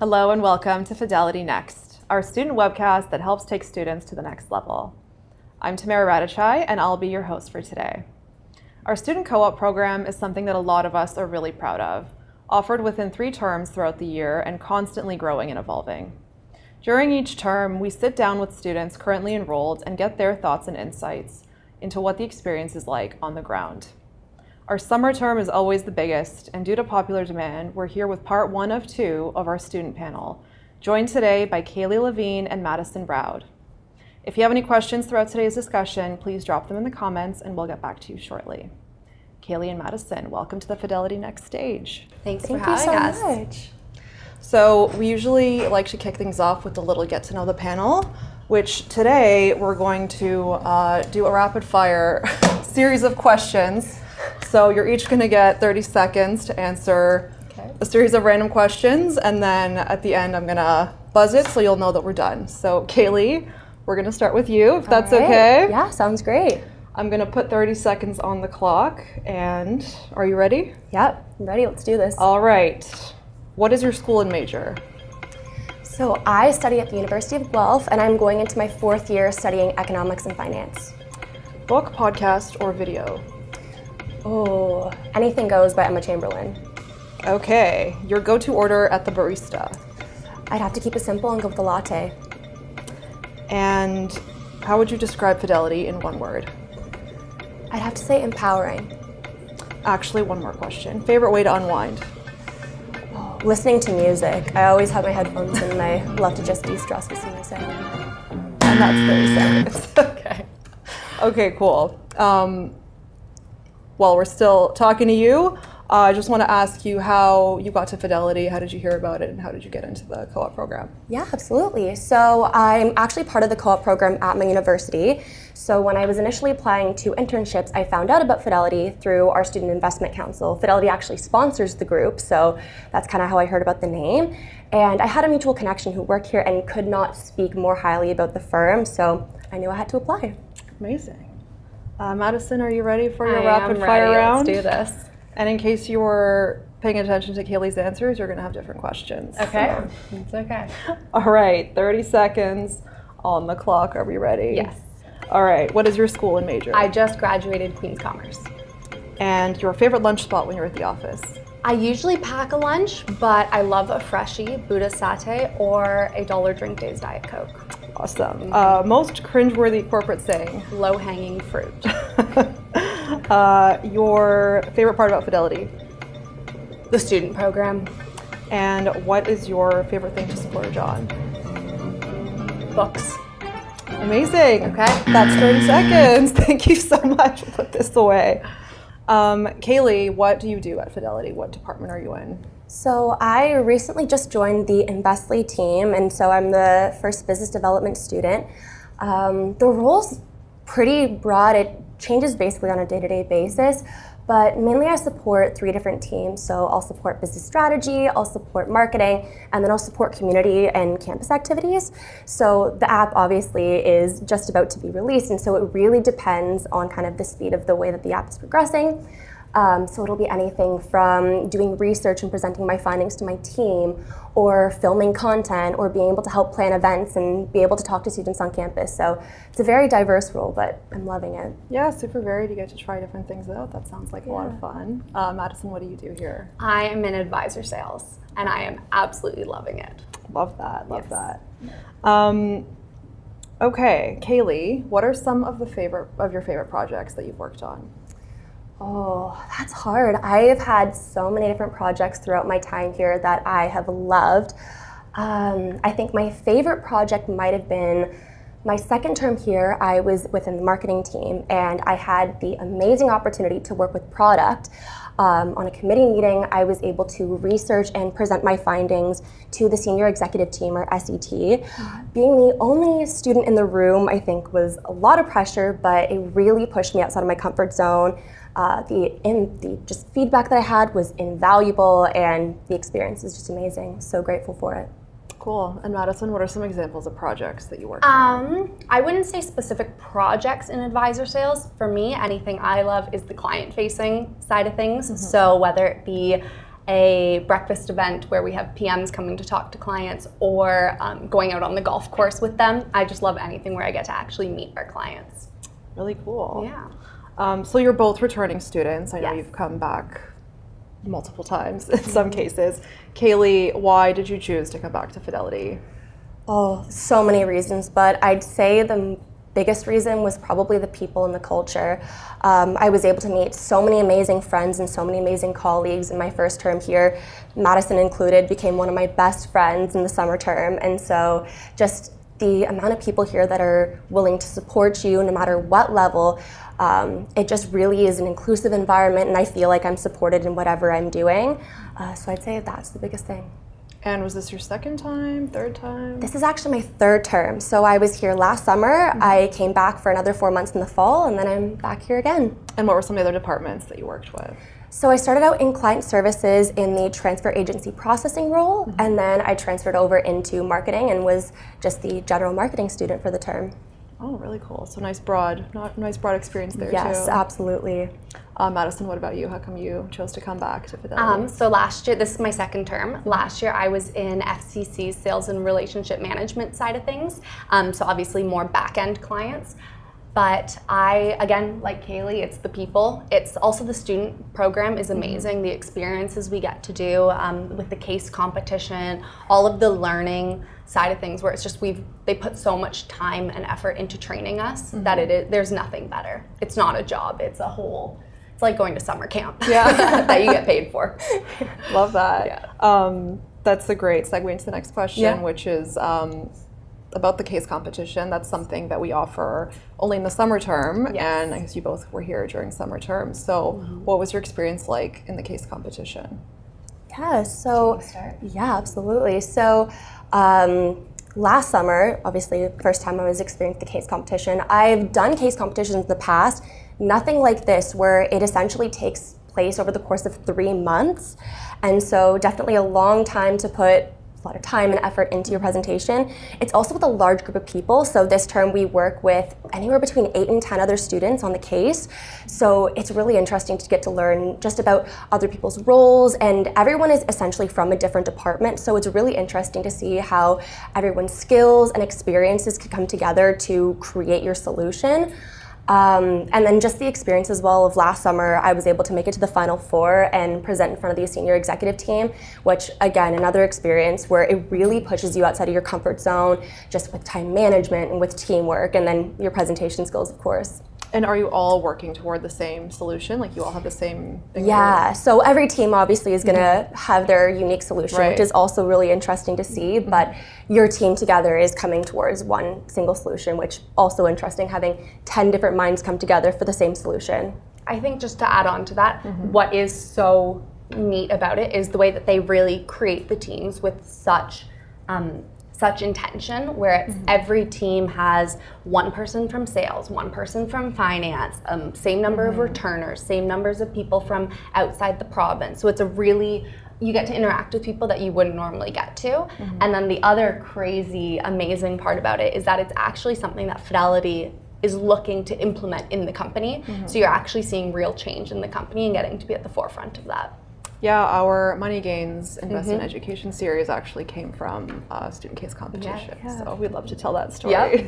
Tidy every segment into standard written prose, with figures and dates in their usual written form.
Hello and welcome to FidelityNext, our student webcast that helps take students to the next level. I'm Tamara Radachai and I'll be your host for today. Our student co-op program is something that a lot of us are really proud of, offered within 3 terms throughout the year and constantly growing and evolving. During each term, we sit down with students currently enrolled and get their thoughts and insights into what the experience is like on the ground. Our summer term is always the biggest, and due to popular demand, we're here with part 1 of 2 of our student panel, joined today by Kaylie LaVigne and Madison Roud. If you have any questions throughout today's discussion, please drop them in the comments and we'll get back to you shortly. Kaylie and Madison, welcome to the FidelityNext stage. Thanks for having us. Thank you so much. So we usually like to kick things off with a little get to know the panel, which today we're going to do a rapid fire series of questions. So you're each going to get 30 seconds to answer a series of random questions, and then at the end I'm going to buzz it so you'll know that we're done. So Kaylie, we're going to start with you, if that's okay. Yeah, sounds great. I'm going to put 30 seconds on the clock, and are you ready? Yep, I'm ready. Let's do this. All right. What is your school and major? So I study at the University of Guelph, and I'm going into my 4th year studying economics and finance. Book, podcast, or video? Oh, Anything Goes by Emma Chamberlain. Okay. Your go-to order at the barista? I'd have to keep it simple and go with a latte. And how would you describe Fidelity in 1 word? I'd have to say empowering. Actually, 1 more question. Favorite way to unwind? Listening to music. I always have my headphones in and I love to just de-stress with some music. And that's 30 seconds. Okay. Okay, cool. While we're still talking to you, I just want to ask you how you got to Fidelity, how did you hear about it, and how did you get into the co-op program? Yeah, absolutely. So I'm actually part of the co-op program at my university. So when I was initially applying to internships, I found out about Fidelity through our Student Investment Council. Fidelity actually sponsors the group, so that's kind of how I heard about the name. And I had a mutual connection who worked here and could not speak more highly about the firm, so I knew I had to apply. Amazing. Madison, are you ready for your rapid fire round? Let's do this. And in case you were paying attention to Kaylie's answers, you're going to have different questions. Okay, it's okay. All right, 30 seconds on the clock. Are we ready? Yes. All right, what is your school and major? I just graduated Queen's Commerce. And your favorite lunch spot when you're at the office? I usually pack a lunch, but I love a freshie, Buddha satay, or a $1 Drink Days Diet Coke. Awesome. Most cringeworthy corporate saying? Low-hanging fruit. Your favorite part about Fidelity? The student program. And what is your favorite thing to splurge on? Books. Amazing. Okay. That's 30 seconds. Thank you so much. Put this away. Kaylie, what do you do at Fidelity? What department are you in? So I recently just joined the Investly team, and so I'm the first business development student. The role's pretty broad. It changes basically on a day-to-day basis, but mainly I support 3 different teams. So I'll support business strategy, I'll support marketing, and then I'll support community and campus activities. So the app obviously is just about to be released, and so it really depends on kind of the speed of the way that the app is progressing. So it'll be anything from doing research and presenting my findings to my team, or filming content, or being able to help plan events and be able to talk to students on campus. So it's a very diverse role, but I'm loving it. Yeah, super varied. You get to try different things out. That sounds like a lot of fun. Madison, what do you do here? I am in advisor sales, and I am absolutely loving it. Love that, love that. Okay, Kaylie, what are some of your favorite projects that you've worked on? Oh, that's hard. I have had so many different projects throughout my time here that I have loved. I think my favorite project might have been my 2nd term here. I was within the marketing team, and I had the amazing opportunity to work with product. On a committee meeting, I was able to research and present my findings to the senior executive team, or SET. Being the only student in the room, I think, was a lot of pressure, but it really pushed me outside of my comfort zone. The just feedback that I had was invaluable, and the experience was just amazing. So grateful for it. Cool. And Madison, what are some examples of projects that you worked on? I wouldn't say specific projects in advisor sales. For me, anything I love is the client-facing side of things. So whether it be a breakfast event where we have PMs coming to talk to clients, or going out on the golf course with them. I just love anything where I get to actually meet our clients. Really cool. Yeah. So you're both returning students. I know Yes. you've come back multiple times in some cases. Kaylie, why did you choose to come back to Fidelity? Oh, so many reasons, but I'd say the biggest reason was probably the people and the culture. I was able to meet so many amazing friends and so many amazing colleagues in my first term here. Madison included became one of my best friends in the summer term, and so just the amount of people here that are willing to support you no matter what level, it just really is an inclusive environment, and I feel like I'm supported in whatever I'm doing. So I'd say that's the biggest thing. And was this your second time, third time? This is actually my third term. So I was here last summer, I came back for another 4 months in the fall, and then I'm back here again. And what were some of the other departments that you worked with? So I started out in client services in the transfer agency processing role, and then I transferred over into marketing and was just the general marketing student for the term. Oh, really cool. So nice broad experience there too. Yes, absolutely. Madison, what about you? How come you chose to come back to Fidelity? So last year, this is my second term. Last year I was in FCC's sales and relationship management side of things. So obviously more back-end clients. But I, again, like Kaylie, it's the people. It's also the student program is amazing. The experiences we get to do with the case competition, all of the learning side of things, where it's just they put so much time and effort into training us that there's nothing better. It's not a job. It's a whole. It's like going to summer camp. Yeah. That you get paid for. Love that. Yeah. That's a great segue into the next question, which is about the case competition. That's something that we offer only in the summer term, and I guess you both were here during summer term. So what was your experience like in the case competition? Yeah, so, yeah, absolutely. So last summer, obviously first time I was experiencing the case competition. I've done case competitions in the past, nothing like this where it essentially takes place over the course of 3 months. And so definitely a long time to put a lot of time and effort into your presentation. It's also with a large group of people. So this term we work with anywhere between 8 and 10 other students on the case. So it's really interesting to get to learn just about other people's roles, and everyone is essentially from a different department. So it's really interesting to see how everyone's skills and experiences could come together to create your solution. And then just the experience as well of last summer, I was able to make it to the Final Four and present in front of the senior executive team, which again, another experience where it really pushes you outside of your comfort zone, just with time management and with teamwork, and then your presentation skills, of course. And are you all working toward the same solution? Like you all have the same thing? Yeah, so every team obviously is gonna have their unique solution, which is also really interesting to see, but your team together is coming towards one single solution, which also interesting, having 10 different minds come together for the same solution. I think just to add on to that, what is so neat about it is the way that they really create the teams with such intention, where it's every team has one person from sales, one person from finance, same number of returners, same numbers of people from outside the province. So it's you get to interact with people that you wouldn't normally get to. And then the other crazy, amazing part about it is that it's actually something that Fidelity is looking to implement in the company. So you're actually seeing real change in the company and getting to be at the forefront of that. Yeah, our Money Gains Investment Education series actually came from student case competition. So we'd love to tell that story.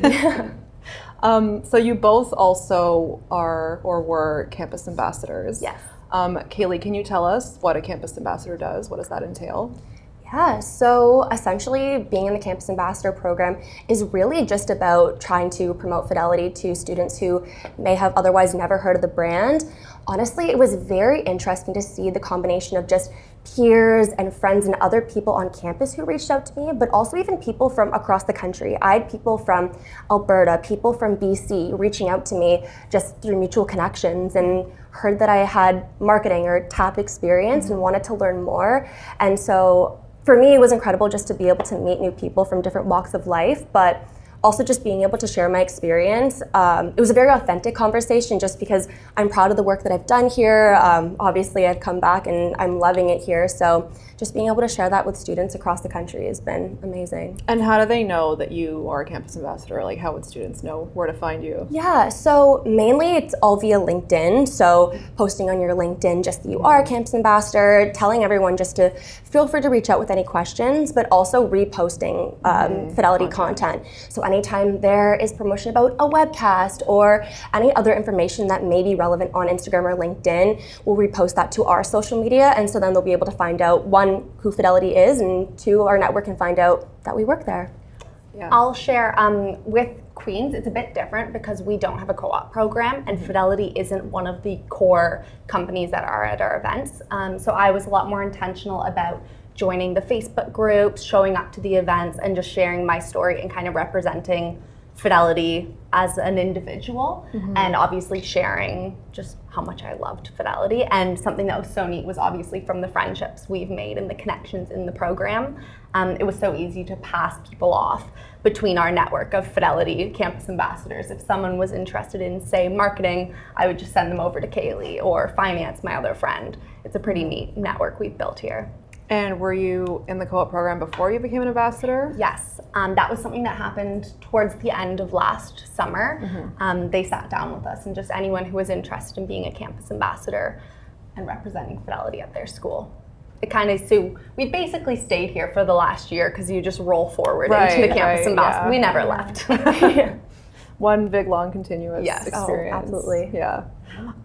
So you both also are or were campus ambassadors. Yes. Kaylie, can you tell us what a campus ambassador does? What does that entail? Yeah, so essentially being in the Campus Ambassador program is really just about trying to promote Fidelity to students who may have otherwise never heard of the brand. Honestly, it was very interesting to see the combination of just peers and friends and other people on campus who reached out to me, but also even people from across the country. I had people from Alberta, people from BC reaching out to me just through mutual connections, and heard that I had marketing or TAP experience and wanted to learn more. And so for me, it was incredible just to be able to meet new people from different walks of life, but also just being able to share my experience. It was a very authentic conversation just because I'm proud of the work that I've done here. Obviously, I've come back and I'm loving it here. So just being able to share that with students across the country has been amazing. And how do they know that you are a campus ambassador? Like, how would students know where to find you? Yeah, so mainly it's all via LinkedIn. So posting on your LinkedIn just that you are a campus ambassador, telling everyone just to feel free to reach out with any questions, but also reposting Fidelity content. So anytime there is promotion about a webcast or any other information that may be relevant on Instagram or LinkedIn, we'll repost that to our social media. And so then they'll be able to find out, one, who Fidelity is, and two, our network can find out that we work there. Yeah. I'll share with Queens, it's a bit different because we don't have a co-op program and Fidelity isn't one of the core companies that are at our events. So I was a lot more intentional about joining the Facebook groups, showing up to the events, and just sharing my story and kind of representing Fidelity as an individual, and obviously sharing just how much I loved Fidelity. And something that was so neat was obviously from the friendships we've made and the connections in the program. It was so easy to pass people off between our network of Fidelity campus ambassadors. If someone was interested in, say, marketing, I would just send them over to Kaylie, or finance, my other friend. It's a pretty neat network we've built here. And were you in the co-op program before you became an ambassador? Yes, that was something that happened towards the end of last summer. They sat down with us and just anyone who was interested in being a campus ambassador and representing Fidelity at their school. It kind of, so we basically stayed here for the last year because you just roll forward into the campus ambassador. Yeah. We never left. One big, long, continuous experience. Oh, absolutely. Yeah.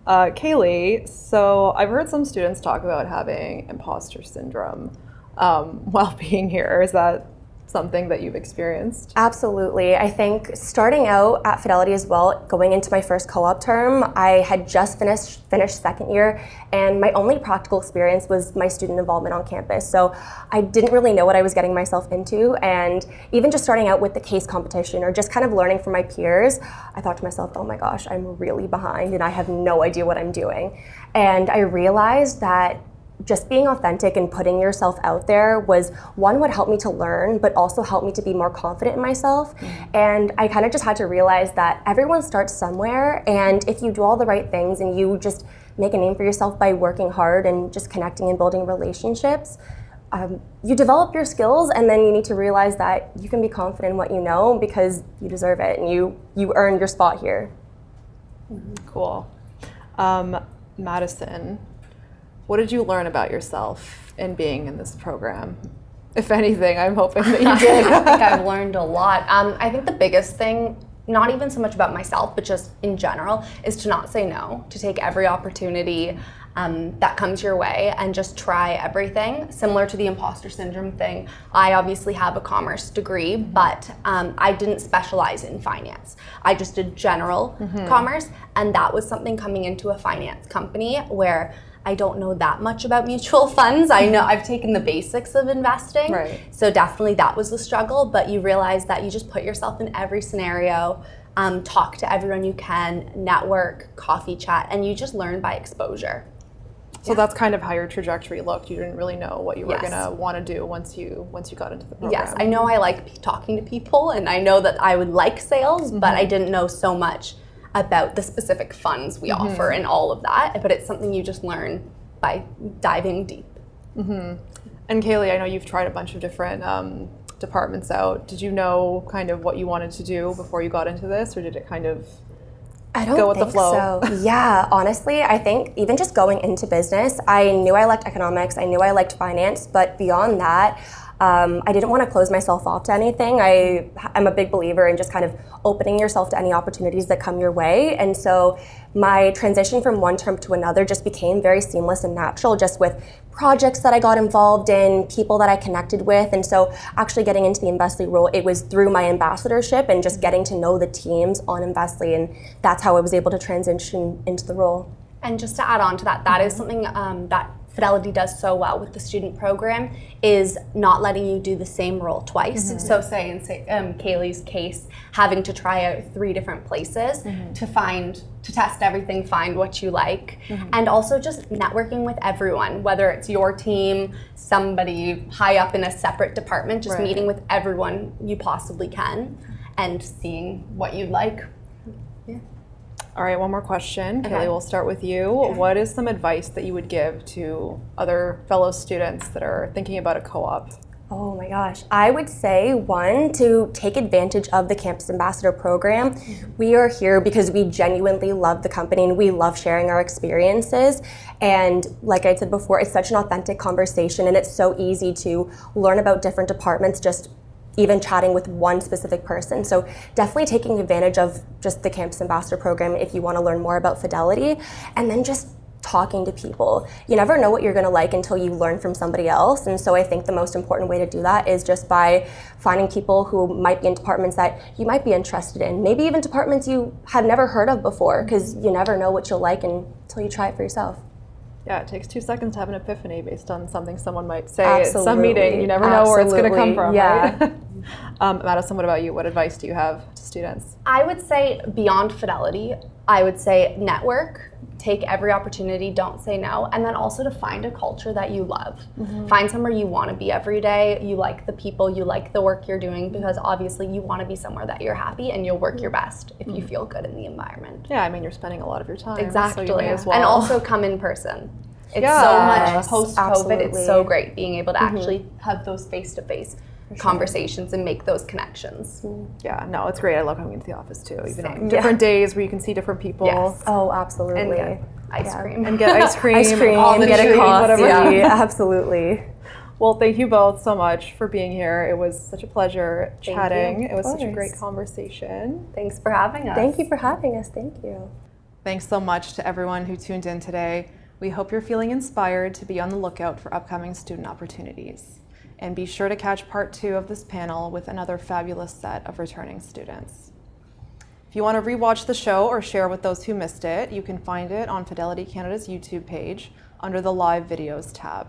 Kaylie, so I've heard some students talk about having imposter syndrome while being here. Is that something that you've experienced? Absolutely. I think starting out at Fidelity as well, going into my first co-op term, I had just finished second year, and my only practical experience was my student involvement on campus. So I didn't really know what I was getting myself into, and even just starting out with the case competition or just kind of learning from my peers, I thought to myself, oh my gosh, I'm really behind and I have no idea what I'm doing. And I realized that just being authentic and putting yourself out there was, one, would help me to learn, but also help me to be more confident in myself. And I kind of just had to realize that everyone starts somewhere, and if you do all the right things and you just make a name for yourself by working hard and just connecting and building relationships, you develop your skills, and then you need to realize that you can be confident in what you know because you deserve it and you earned your spot here. Cool. Madison, what did you learn about yourself in being in this program? If anything, I'm hoping that you did. I think I've learned a lot. I think the biggest thing, not even so much about myself, but just in general, is to not say no, to take every opportunity that comes your way and just try everything. Similar to the imposter syndrome thing, I obviously have a commerce degree, but I didn't specialize in finance. I just did general commerce, and that was something coming into a finance company where I don't know that much about mutual funds. I know I've taken the basics of investing. Right. So definitely that was the struggle, but you realize that you just put yourself in every scenario, talk to everyone you can, network, coffee chat, and you just learn by exposure. So that's kind of how your trajectory looked. You didn't really know what you were going to want to do once you got into the program. Yes, I know I like talking to people, and I know that I would like sales, but I didn't know so much about the specific funds we offer and all of that, but it's something you just learn by diving deep. And Kaylie, I know you've tried a bunch of different departments out. Did you know kind of what you wanted to do before you got into this, or did it kind of go with the flow? So. Yeah, honestly, I think even just going into business, I knew I liked economics, I knew I liked finance, but beyond that, I didn't want to close myself off to anything. I'm a big believer in just kind of opening yourself to any opportunities that come your way. And so my transition from one term to another just became very seamless and natural, just with projects that I got involved in, people that I connected with. And so actually getting into the Investly role, it was through my ambassadorship and just getting to know the teams on Investly. And that's how I was able to transition into the role. And just to add on to that, that is something that Fidelity does so well with the student program, is not letting you do the same role twice. So say in Kaylie's case, having to try out 3 different places to test everything, find what you like, and also just networking with everyone, whether it's your team, somebody high up in a separate department, just meeting with everyone you possibly can. and seeing what you like. All right, one more question. Okay. Kaylie, we'll start with you. Okay. What is some advice that you would give to other fellow students that are thinking about a co-op? Oh my gosh. I would say, one, to take advantage of the Campus Ambassador program. We are here because we genuinely love the company and we love sharing our experiences. And like I said before, it's such an authentic conversation and it's so easy to learn about different departments just even chatting with one specific person. So definitely taking advantage of just the Campus Ambassador program if you want to learn more about Fidelity, and then just talking to people. You never know what you're going to like until you learn from somebody else. And so I think the most important way to do that is just by finding people who might be in departments that you might be interested in, maybe even departments you had never heard of before, because you never know what you'll like until you try it for yourself. Yeah, it takes 2 seconds to have an epiphany based on something someone might say Absolutely. at some meeting. You never know where it's going to come from, Yeah. right? Madison, what about you? What advice do you have to students? I would say beyond Fidelity, I would say network, take every opportunity, don't say no, and then also to find a culture that you love. Find somewhere you want to be every day, you like the people, you like the work you're doing, because obviously you want to be somewhere that you're happy and you'll work your best if you feel good in the environment. Yeah, I mean, you're spending a lot of your time. Exactly. So you may as well. And also come in person. It's Yeah. so much Yes, post-COVID, absolutely. it's so great being able to actually have those face-to-face conversations and make those connections. Yeah, no, it's great. I love coming into the office too. Even Same. on different days where you can see different people. Yes. Oh, absolutely. And get ice cream. And get ice cream, Ice cream, all the get a treats, coffee. whatever. Absolutely. Well, thank you both so much for being here. It was such a pleasure chatting. you. It was Of such a course. great conversation. Thanks for having us. Thank you for having us. Thank you. Thanks so much to everyone who tuned in today. We hope you're feeling inspired to be on the lookout for upcoming student opportunities. And be sure to catch part 2 of this panel with another fabulous set of returning students. If you want to rewatch the show or share with those who missed it, you can find it on Fidelity Canada's YouTube page under the Live Videos tab.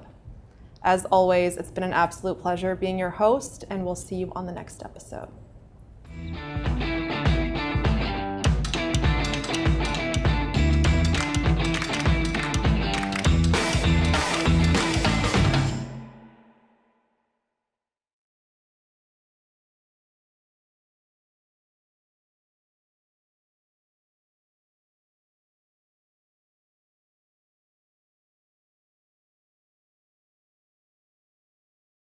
As always, it's been an absolute pleasure being your host, and we'll see you on the next episode.